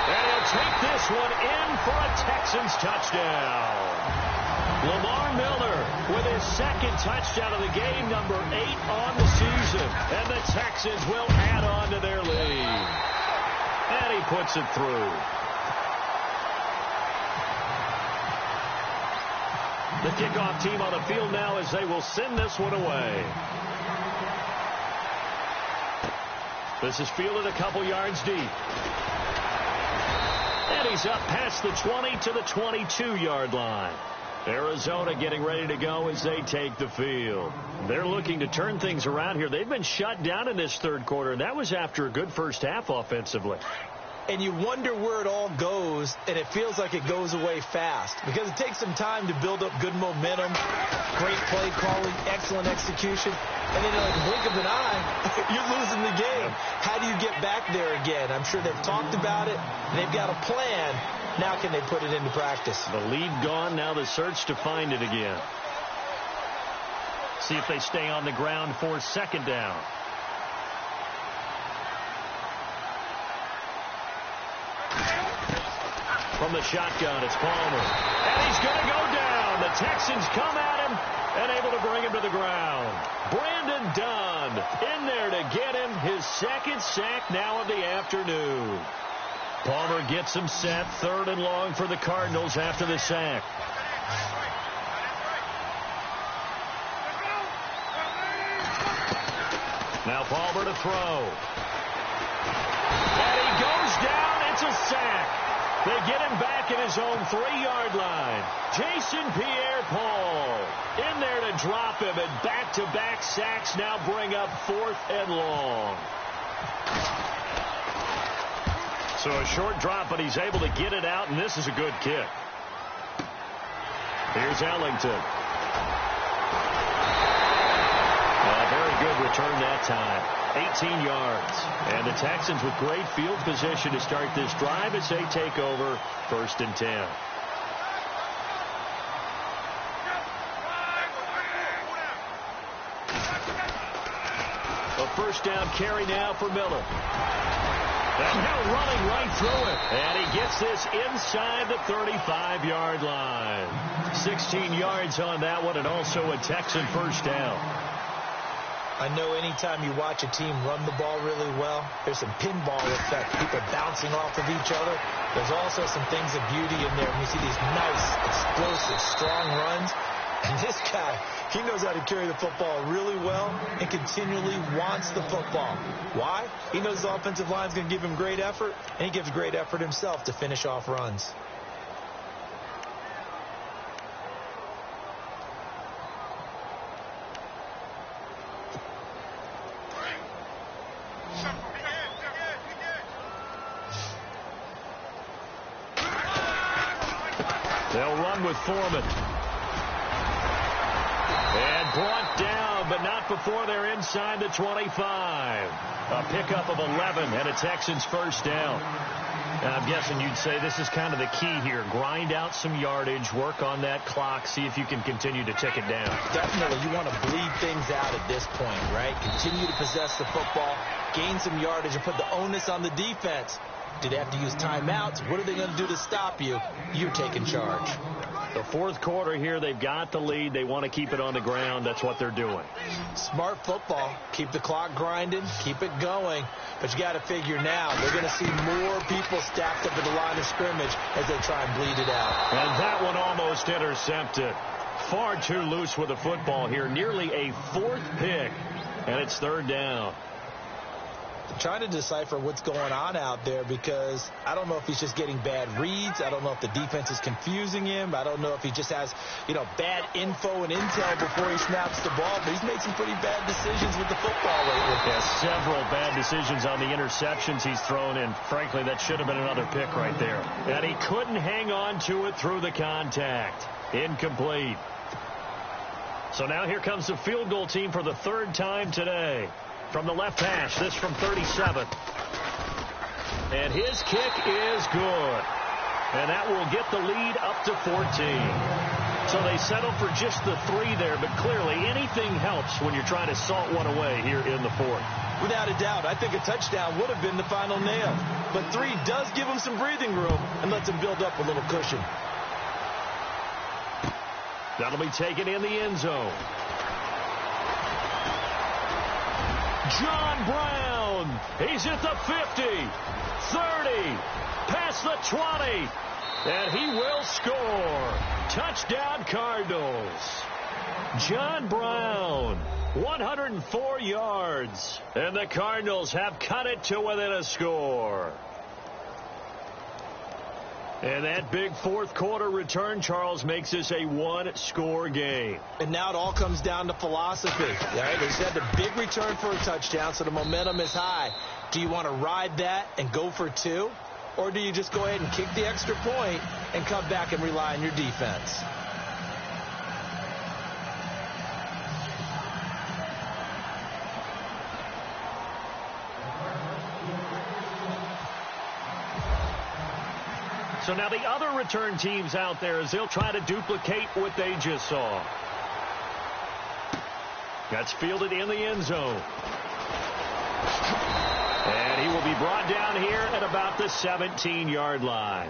And he'll take this one in for a Texans touchdown. Lamar Miller with his 2nd touchdown of the game, number 8 on the season. And the Texans will add on to their lead. And he puts it through. The kickoff team on the field now as they will send this one away. This is fielded a couple yards deep. And he's up past the 20 to the 22-yard line. Arizona getting ready to go as they take the field. They're looking to turn things around here. They've been shut down in this 3rd quarter, and that was after a good first half offensively. And you wonder where it all goes, and it feels like it goes away fast because it takes some time to build up good momentum, great play calling, excellent execution, and then like a blink of an eye, you're losing the game. How do you get back there again? I'm sure they've talked about it, and they've got a plan. Now can they put it into practice? The lead gone, now the search to find it again. See if they stay on the ground for 2nd down. From the shotgun, it's Palmer. And he's going to go down. The Texans come at him and able to bring him to the ground. Brandon Dunn in there to get him his 2nd sack now of the afternoon. Palmer gets him set. 3rd and long for the Cardinals after the sack. Now Palmer to throw. And he goes down. It's a sack. They get him back at his own 3-yard line. Jason Pierre-Paul in there to drop him, and back-to-back sacks now bring up 4th and long. So a short drop, but he's able to get it out, and this is a good kick. Here's Ellington. Very good return that time. 18 yards. And the Texans with great field position to start this drive as they take over 1st and 10. A 1st down carry now for Miller. And now running right through it. And he gets this inside the 35-yard line. 16 yards on that one, and also a Texan 1st down. I know anytime you watch a team run the ball really well, there's some pinball effect, people bouncing off of each other. There's also some things of beauty in there when you see these nice, explosive, strong runs. And this guy, he knows how to carry the football really well and continually wants the football. Why? He knows the offensive line's going to give him great effort, and he gives great effort himself to finish off runs. They'll run with Foreman. And brought down, but not before they're inside the 25. A pickup of 11 and a Texans 1st down. Now, I'm guessing you'd say this is kind of the key here. Grind out some yardage, work on that clock, see if you can continue to tick it down. Definitely. You want to bleed things out at this point, right? Continue to possess the football, gain some yardage, and put the onus on the defense. Do they have to use timeouts? What are they going to do to stop you? You're taking charge. The 4th quarter here, they've got the lead. They want to keep it on the ground. That's what they're doing. Smart football. Keep the clock grinding. Keep it going. But you got to figure now, they're going to see more people stacked up at the line of scrimmage as they try and bleed it out. And that one almost intercepted. Far too loose with the football here. Nearly a 4th pick. And it's 3rd down. trying to decipher what's going on out there, because I don't know if he's just getting bad reads. I don't know if the defense is confusing him. I don't know if he just has, bad info and intel before he snaps the ball. But he's made some pretty bad decisions with the football lately. Yeah, several bad decisions on the interceptions he's thrown in. Frankly, that should have been another pick right there. And he couldn't hang on to it through the contact. Incomplete. So now here comes the field goal team for the third time today. From the left hash, this from 37. And his kick is good. And that will get the lead up to 14. So they settle for just the 3 there, but clearly anything helps when you're trying to salt one away here in the 4th. Without a doubt, I think a touchdown would have been the final nail. But 3 does give him some breathing room and lets him build up a little cushion. That'll be taken in the end zone. John Brown. He's at the 50, 30, past the 20, and he will score. Touchdown Cardinals. John Brown, 104 yards, and the Cardinals have cut it to within a score. And that big fourth quarter return, Charles, makes this a one-score game. And now it all comes down to philosophy. All right? They said the big return for a touchdown, so the momentum is high. Do you want to ride that and go for 2? Or do you just go ahead and kick the extra point and come back and rely on your defense? So now the other return teams out there, as they'll try to duplicate what they just saw. That's fielded in the end zone. And he will be brought down here at about the 17-yard line.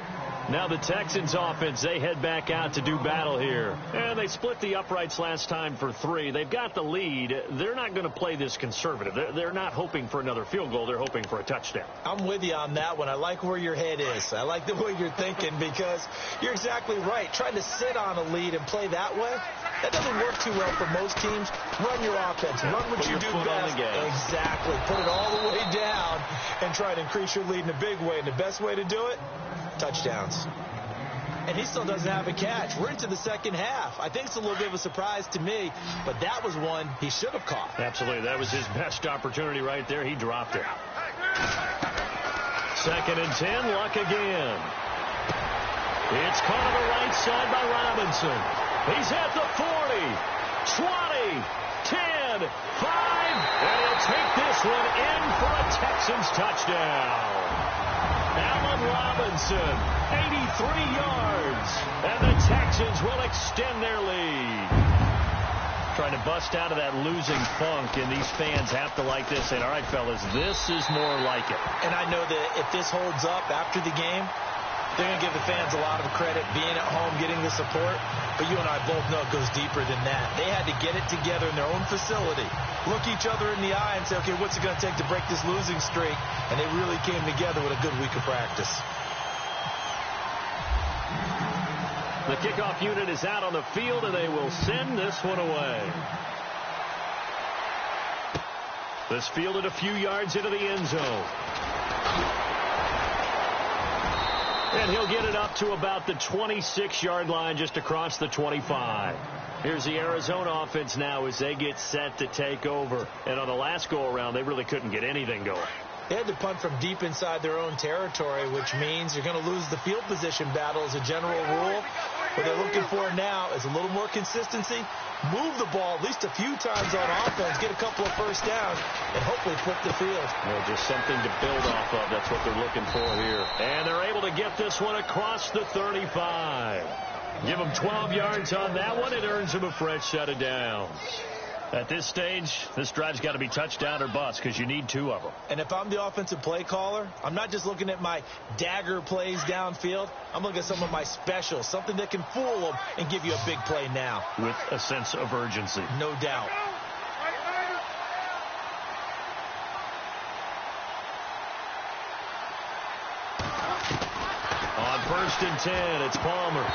Now the Texans offense, they head back out to do battle here. And they split the uprights last time for 3. They've got the lead. They're not going to play this conservative. They're not hoping for another field goal. They're hoping for a touchdown. I'm with you on that one. I like where your head is. I like the way you're thinking, because you're exactly right. Trying to sit on a lead and play that way, that doesn't work too well for most teams. Run your offense. Run what you do best. Exactly. Put it all the way down and try to increase your lead in a big way. And the best way to do it, touchdowns. And he still doesn't have a catch. We're into the second half. I think it's a little bit of a surprise to me, but that was one he should have caught. Absolutely. That was his best opportunity right there. He dropped it. 2nd and 10, Luck again. It's caught on the right side by Robinson. He's at the 40, 20, 10, 5, and he'll take this one in for a Texans touchdown. Allen Robinson, 83 yards, and the Texans will extend their lead. Trying to bust out of that losing funk, and these fans have to like this. And all right, fellas, this is more like it. And I know that if this holds up after the game, they're going to give the fans a lot of credit, being at home, getting the support. But you and I both know it goes deeper than that. They had to get it together in their own facility, look each other in the eye and say, okay, what's it going to take to break this losing streak? And they really came together with a good week of practice. The kickoff unit is out on the field, and they will send this one away. This fielded a few yards into the end zone. And he'll get it up to about the 26-yard line, just across the 25. Here's the Arizona offense now as they get set to take over. And on the last go-around, they really couldn't get anything going. They had to punt from deep inside their own territory, which means you're going to lose the field position battle as a general rule. What they're looking for now is a little more consistency, move the ball at least a few times on offense, get a couple of first downs, and hopefully flip the field. Well, just something to build off of. That's what they're looking for here. And they're able to get this one across the 35. Give them 12 yards on that one. It earns them a fresh set of downs. At this stage, this drive's got to be touchdown or bust, because you need 2 of them. And if I'm the offensive play caller, I'm not just looking at my dagger plays downfield. I'm looking at some of my specials, something that can fool them and give you a big play now. With a sense of urgency. No doubt. On 1st and 10, it's Palmer.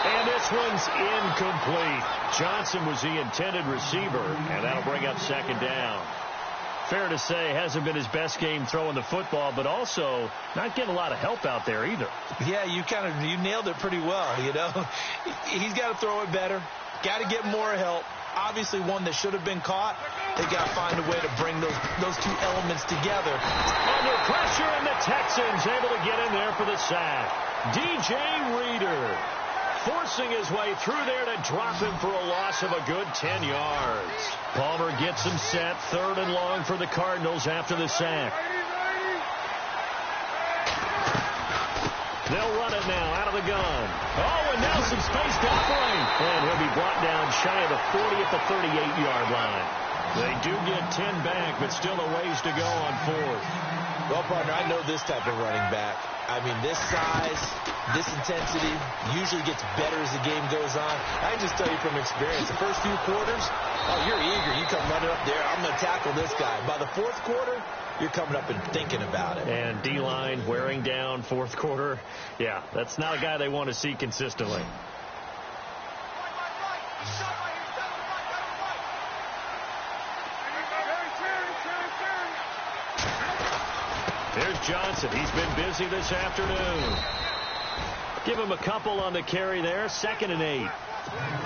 And this one's incomplete. Johnson was the intended receiver, and that'll bring up 2nd down. Fair to say, hasn't been his best game throwing the football, but also not getting a lot of help out there either. Yeah, you nailed it pretty well, you know. He's got to throw it better, got to get more help. Obviously one that should have been caught. They got to find a way to bring those two elements together. Under pressure, and the Texans able to get in there for the sack. DJ Reader forcing his way through there to drop him for a loss of a good 10 yards. Palmer gets him set, 3rd and long for the Cardinals after the sack. They'll run it now out of the gun. Oh, and now some space to operate. And he'll be brought down shy of the 40 at the 38-yard line. They do get 10 back, but still a ways to go on 4th. Well, partner, I know this type of running back. I mean, this size, this intensity usually gets better as the game goes on. I can just tell you from experience, the first few quarters, oh, you're eager. You come running up there, I'm going to tackle this guy. By the 4th quarter, you're coming up and thinking about it. And D-line wearing down 4th quarter. Yeah, that's not a guy they want to see consistently. There's Johnson. He's been busy this afternoon. Give him a couple on the carry there. 2nd and 8.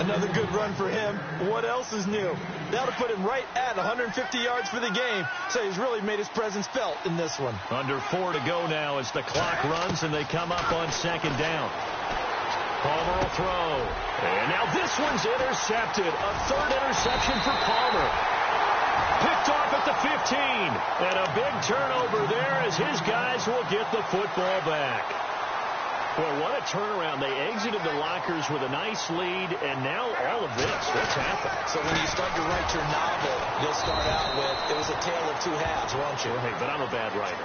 Another good run for him. What else is new? That'll put him right at 150 yards for the game. So he's really made his presence felt in this one. Under 4 to go now as the clock runs and they come up on 2nd down. Palmer will throw. And now this one's intercepted. A 3rd interception for Palmer. Picked off at the 15. And a big turnover there as his guys will get the football back. Boy, what a turnaround. They exited the lockers with a nice lead, and now all of this. What's happened? So when you start to write your novel, you'll start out with, it was a tale of 2 halves, won't you? Right, but I'm a bad writer.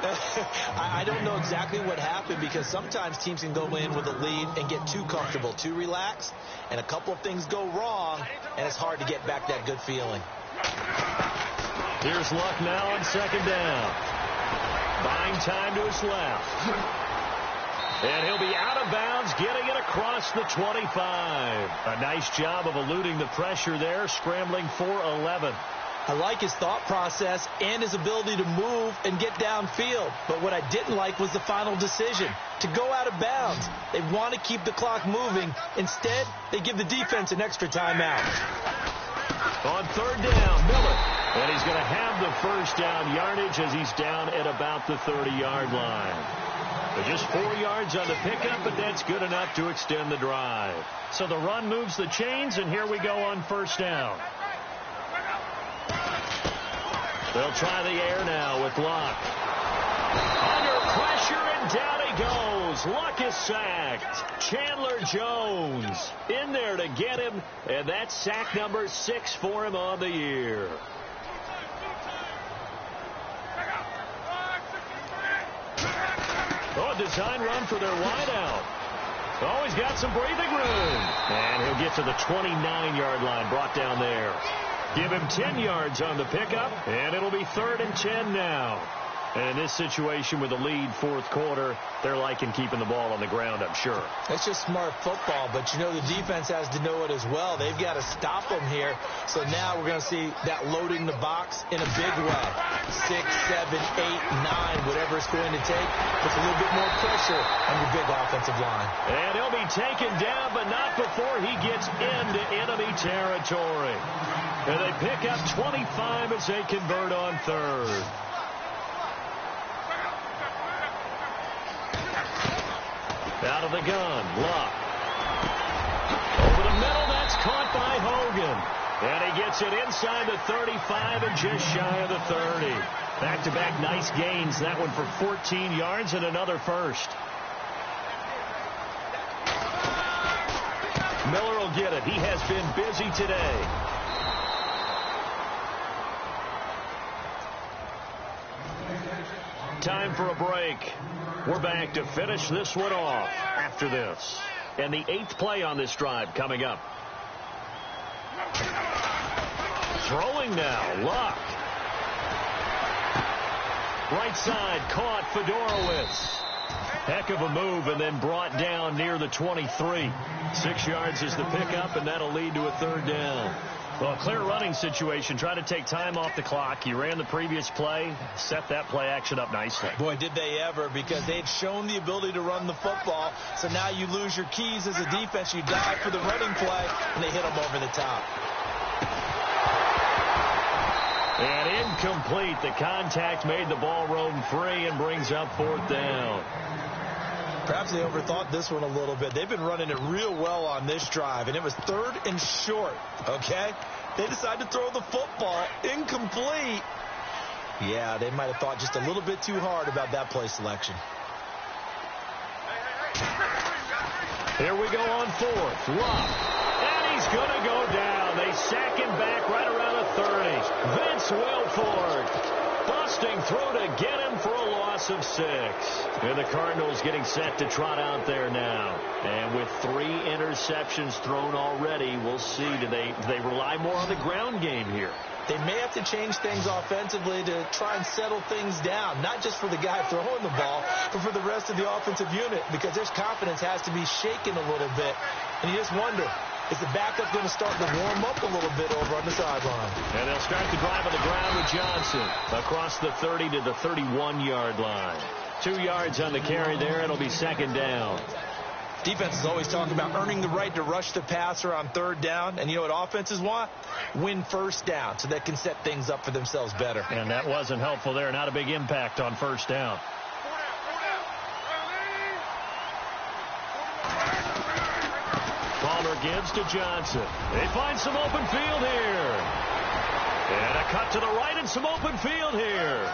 I don't know exactly what happened because sometimes teams can go in with a lead and get too comfortable, too relaxed, and a couple of things go wrong, and it's hard to get back that good feeling. Here's Luck now on 2nd down. Buying time to his left. And he'll be out of bounds, getting it across the 25. A nice job of eluding the pressure there, scrambling for 11. I like his thought process and his ability to move and get downfield. But what I didn't like was the final decision, to go out of bounds. They want to keep the clock moving. Instead, they give the defense an extra timeout. On 3rd down, Miller. And he's going to have the 1st down yardage as he's down at about the 30-yard line. But just 4 yards on the pickup, but that's good enough to extend the drive. So the run moves the chains, and here we go on 1st down. They'll try the air now with Luck. Under pressure, and down he goes. Luck is sacked. Chandler Jones in there to get him, and that's sack number 6 for him on the year. Oh, a design run for their wideout. Oh, he's got some breathing room. And he'll get to the 29-yard line, brought down there. Give him 10 yards on the pickup, and it'll be 3rd and 10 now. And in this situation with the lead 4th quarter, they're liking keeping the ball on the ground, I'm sure. It's just smart football, but you know the defense has to know it as well. They've got to stop them here. So now we're going to see that loading the box in a big way. 6, 7, 8, 9, whatever it's going to take. Puts a little bit more pressure on your big offensive line. And he'll be taken down, but not before he gets into enemy territory. And they pick up 25 as they convert on 3rd. Out of the gun, Luck. Over the middle, that's caught by Hogan. And he gets it inside the 35 and just shy of the 30. Back-to-back nice gains. That one for 14 yards and another 1st. Miller will get it. He has been busy today. Time for a break. We're back to finish this one off after this. And the 8th play on this drive coming up. Throwing now, Luck. Right side, caught Fedorowicz. Heck of a move, and then brought down near the 23. 6 yards is the pickup, and that'll lead to a 3rd down. Well, clear running situation. Try to take time off the clock. You ran the previous play, set that play action up nicely. Boy, did they ever, because they'd shown the ability to run the football. So now you lose your keys as a defense. You dive for the running play, and they hit them over the top. And incomplete. The contact made the ball roam free and brings up 4th down. Perhaps they overthought this one a little bit. They've been running it real well on this drive, and it was 3rd and short, okay? They decided to throw the football incomplete. Yeah, they might have thought just a little bit too hard about that play selection. Here we go on 4th. Luck. And he's going to go down. They sack him back right around the 30. Vince Wilfork. Busting through to get him for a loss of 6. And the Cardinals getting set to trot out there now. And with 3 interceptions thrown already, we'll see. Do they rely more on the ground game here? They may have to change things offensively to try and settle things down, not just for the guy throwing the ball, but for the rest of the offensive unit, because their confidence has to be shaken a little bit. And you just wonder, is the backup going to start to warm up a little bit over on the sideline? And they'll start the drive on the ground with Johnson across the 30 to the 31-yard line. 2 yards on the carry there. It'll be 2nd down. Defenses always talk about earning the right to rush the passer on 3rd down. And you know what offenses want? Win 1st down so they can set things up for themselves better. And that wasn't helpful there. Not a big impact on 1st down. Palmer gives to Johnson. They find some open field here. And a cut to the right and some open field here.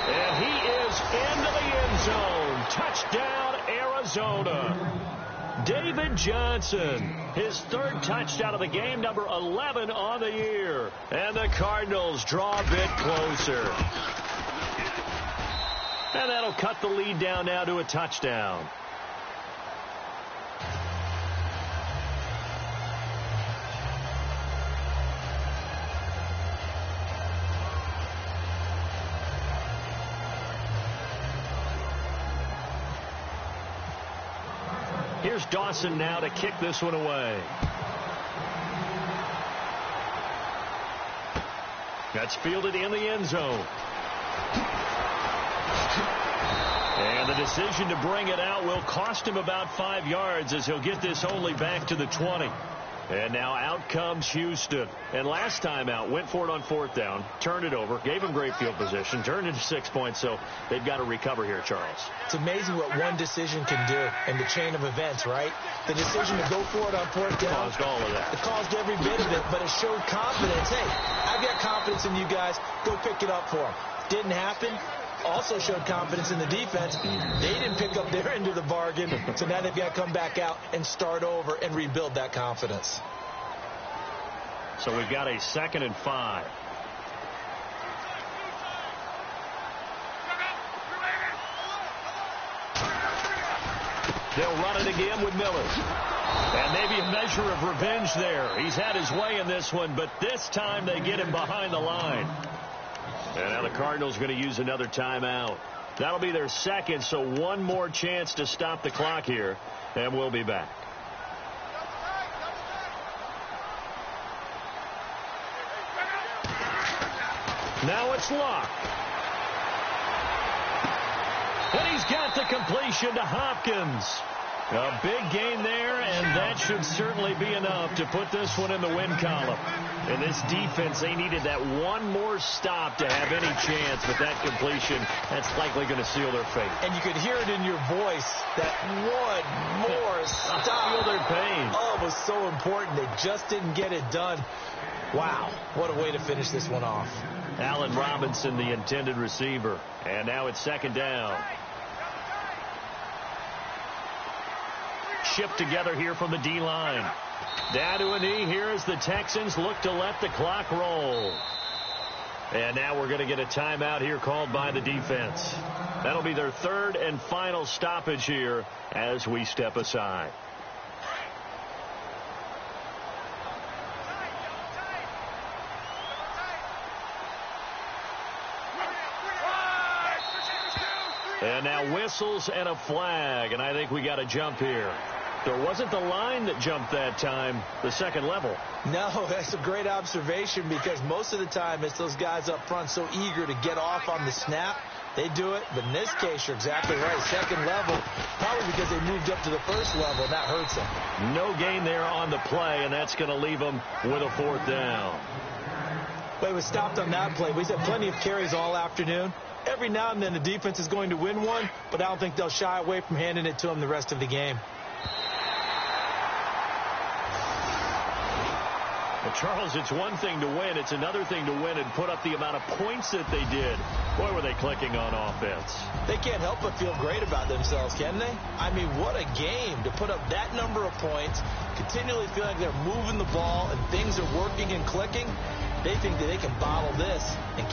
And he is into the end zone. Touchdown, Arizona. David Johnson, his 3rd touchdown of the game, number 11 on the year. And the Cardinals draw a bit closer. And that'll cut the lead down now to a touchdown. Here's Dawson now to kick this one away. That's fielded in the end zone. And the decision to bring it out will cost him about 5 yards as he'll get this only back to the 20. And now out comes Houston. And last time out, went for it on 4th down, turned it over, gave him great field position, turned it to 6 points, so they've got to recover here, Charles. It's amazing what one decision can do in the chain of events, right? The decision to go for it on 4th down. Caused all of that. It caused every bit of it, but it showed confidence. Hey, I've got confidence in you guys. Go pick it up for them. Didn't happen. Also showed confidence in the defense. They didn't pick up their end of the bargain, so now they've got to come back out and start over and rebuild that confidence. So we've got a 2nd and 5. They'll run it again with Miller. And maybe a measure of revenge there. He's had his way in this one, but this time they get him behind the line. And now the Cardinals are going to use another timeout. That'll be their 2nd, so one more chance to stop the clock here, and we'll be back. Now it's Luck. And he's got the completion to Hopkins. A big gain there, and that should certainly be enough to put this one in the win column. And this defense, they needed that one more stop to have any chance, but that completion, that's likely going to seal their fate. And you could hear it in your voice, that one more stop. Feel their pain. Oh, it was so important. They just didn't get it done. Wow, what a way to finish this one off. Allen Robinson, the intended receiver. And now it's 2nd down. Shipped together here from the D-line. Down to a knee here as the Texans look to let the clock roll. And now we're going to get a timeout here called by the defense. That'll be their 3rd and final stoppage here as we step aside. And now whistles and a flag, and I think we got a jump here. There wasn't the line that jumped that time, the second level. No, that's a great observation because most of the time it's those guys up front so eager to get off on the snap. They do it, but in this case, you're exactly right. Second level, probably because they moved up to the first level, and that hurts them. No gain there on the play, and that's going to leave them with a fourth down. But it was stopped on that play. We've had plenty of carries all afternoon. Every now and then the defense is going to win one, but I don't think they'll shy away from handing it to them the rest of the game. Well, Charles, it's one thing to win. It's another thing to win and put up the amount of points that they did. Boy, were they clicking on offense. They can't help but feel great about themselves, can they? I mean, what a game to put up that number of points, continually feel like they're moving the ball and things are working and clicking. They think that they can bottle this and